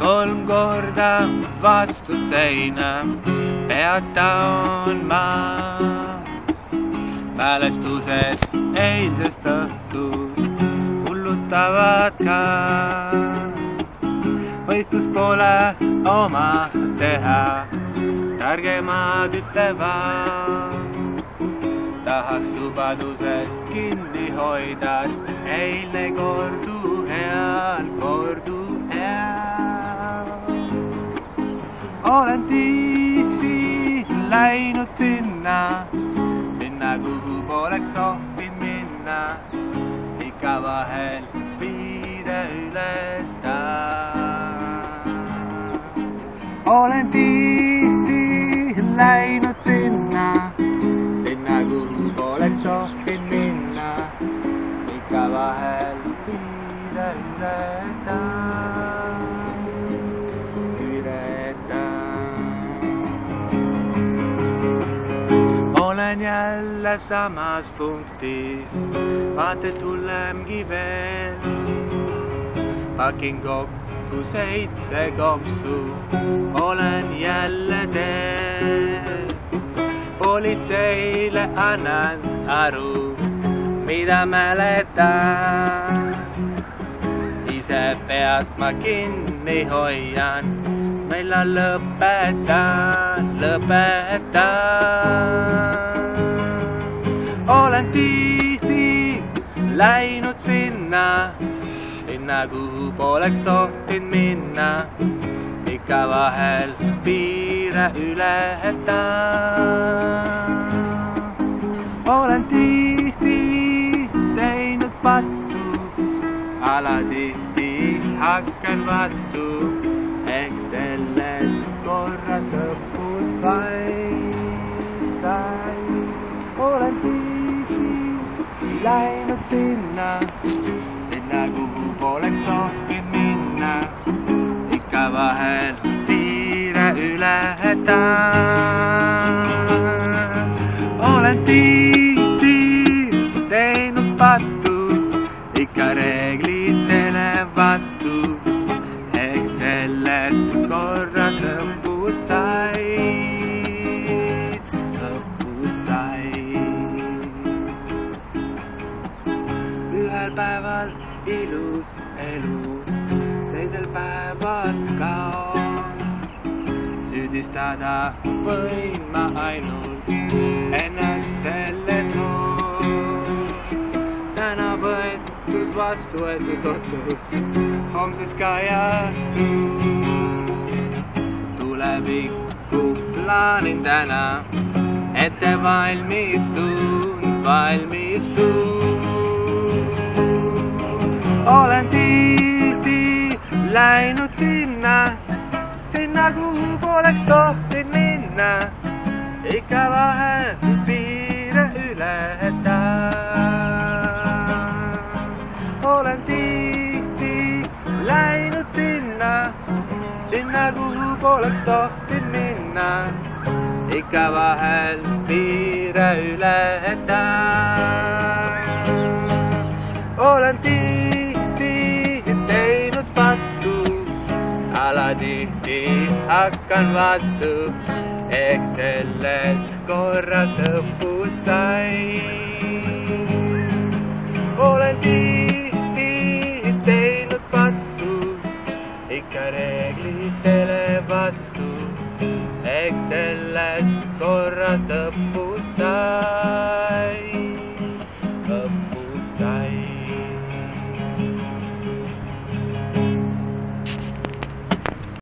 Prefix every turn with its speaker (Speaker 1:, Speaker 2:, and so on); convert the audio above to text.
Speaker 1: 3 korda vastu seina peatan ma. Mälestused eilsest õhtust hullutavad ka. Mõistus pole oma teha, targemad ütlevad. Tahaks lubadusest kinni hoida, eilne kordu heal, kordu heal. Olen tihti läinud sinna, kuhu poleks tohtinud minna. Ikka vahel piire ületan. Olen tihti läinud sinna, kuhu poleks tohtinud minna. Ikka vahel piire ületan. Olen jälle samas punktis, vaat et hullemgi veel. Pakin kokku 7 kopsu, olen jälle teel. Politseile annan aru, mida mäletan. Ise peast ma kinni hoian, millal lõpetan. Olen tihti läinud sinna, kuhu poleks tohtinud minna. Ikka vahel piire ületan. Olen tihti teinud pattu, alatihti hakkan vastu. Eks sellest korras lõpus vaid sai. Olen tihti läinud sinna, kuhu poleks tohtinud minna. Ikka vahel piire ületan. Olen tihti teinud pattu, ikka reeglitele vastu. Eks sellest korras lõpus sai. Ühel päeval ilus elu, teisel päeval kaon. Süüdistada võin ma ainult ennast selles loos. Täna võetud vastu võetud otsus, homses kajastub. Tulevikku plaanin täna, ette valmistun. Olen tihti läinud sinna, kuhu poleks tohtinud minna. Ikka vahel piire ületan. Olen tihti läinud sinna, kuhu poleks tohtinud minna. Ikka vahel piire ületan. Olen tihti teinud pattu, alatihti hakkan vastu. Eks sellest korras lõpus sai. Olen tihti teinud pattu, ikka reeglitele vastu. Eks sellest korras lõpus sai.